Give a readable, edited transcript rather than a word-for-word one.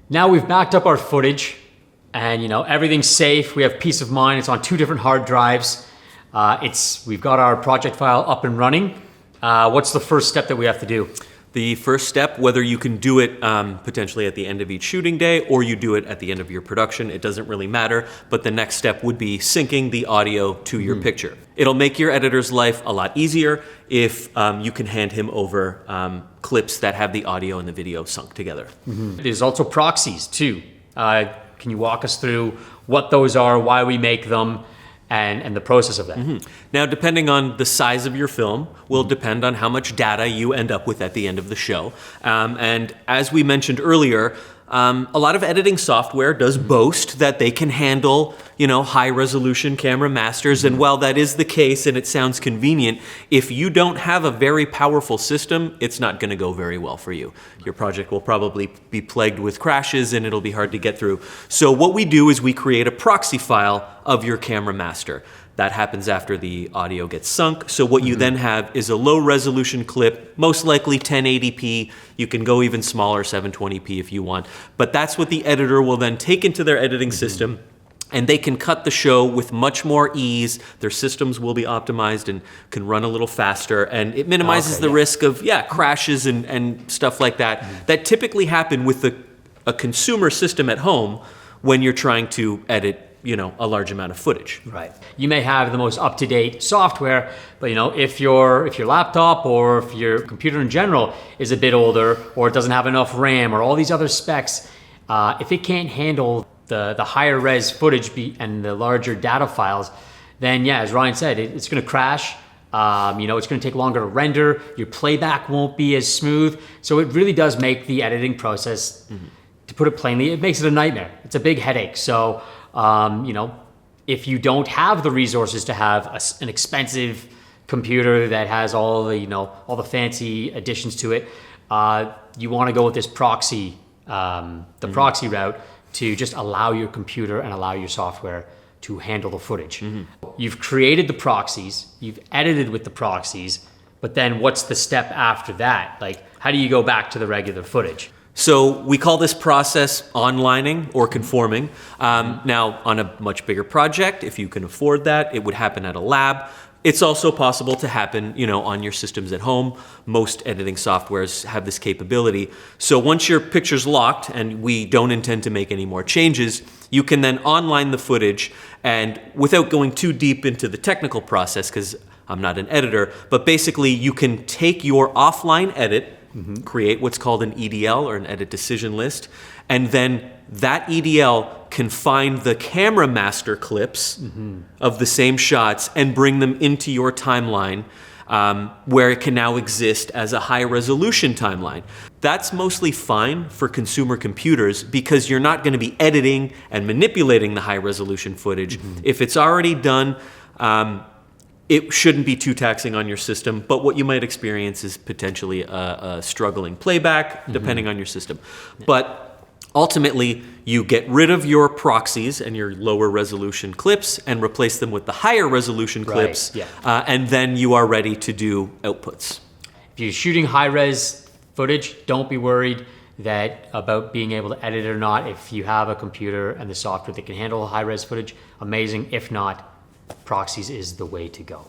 Now we've backed up our footage and everything's safe. We have peace of mind. It's on 2 different hard drives. We've got our project file up and running. What's the first step that we have to do? The first step, whether you can do it potentially at the end of each shooting day or you do it at the end of your production, it doesn't really matter. But the next step would be syncing the audio to your picture. It'll make your editor's life a lot easier if you can hand him over clips that have the audio and the video sunk together. There's also proxies too. Can you walk us through what those are, why we make them, and the process of that? Now, depending on the size of your film will depend on how much data you end up with at the end of the show. And as we mentioned earlier, a lot of editing software does boast that they can handle, high resolution camera masters. And while that is the case and it sounds convenient, if you don't have a very powerful system, it's not going to go very well for you. Your project will probably be plagued with crashes and it'll be hard to get through. So what we do is we create a proxy file of your camera master. That happens after the audio gets sunk. So what you then have is a low resolution clip, most likely 1080p. You can go even smaller, 720p if you want. But that's what the editor will then take into their editing system, and they can cut the show with much more ease. Their systems will be optimized and can run a little faster, and it minimizes the risk of crashes and stuff like that that typically happen with a consumer system at home when you're trying to edit a large amount of footage. Right. You may have the most up-to-date software, but if your laptop or if your computer in general is a bit older or it doesn't have enough RAM or all these other specs, if it can't handle the higher res footage and the larger data files, then as Ryan said, it's going to crash. It's going to take longer to render. Your playback won't be as smooth. So it really does make the editing process, to put it plainly, it makes it a nightmare. It's a big headache. So if you don't have the resources to have an expensive computer that has all the fancy additions to it, you want to go with this proxy, proxy route to just allow your computer and allow your software to handle the footage. You've created the proxies, you've edited with the proxies, but then what's the step after that? Like, how do you go back to the regular footage? So we call this process onlining or conforming. Now, on a much bigger project, if you can afford that, it would happen at a lab. It's also possible to happen, on your systems at home. Most editing softwares have this capability. So once your picture's locked, and we don't intend to make any more changes, you can then online the footage, and without going too deep into the technical process, because I'm not an editor, but basically you can take your offline edit, create what's called an EDL or an edit decision list, and then that EDL can find the camera master clips of the same shots and bring them into your timeline, where it can now exist as a high resolution timeline. That's mostly fine for consumer computers because you're not going to be editing and manipulating the high resolution footage. If it's already done, it shouldn't be too taxing on your system, but what you might experience is potentially a struggling playback, depending on your system. But ultimately, you get rid of your proxies and your lower resolution clips and replace them with the higher resolution clips, and then you are ready to do outputs. If you're shooting high-res footage, don't be worried about being able to edit it or not. If you have a computer and the software that can handle high-res footage, amazing. If not, proxies is the way to go.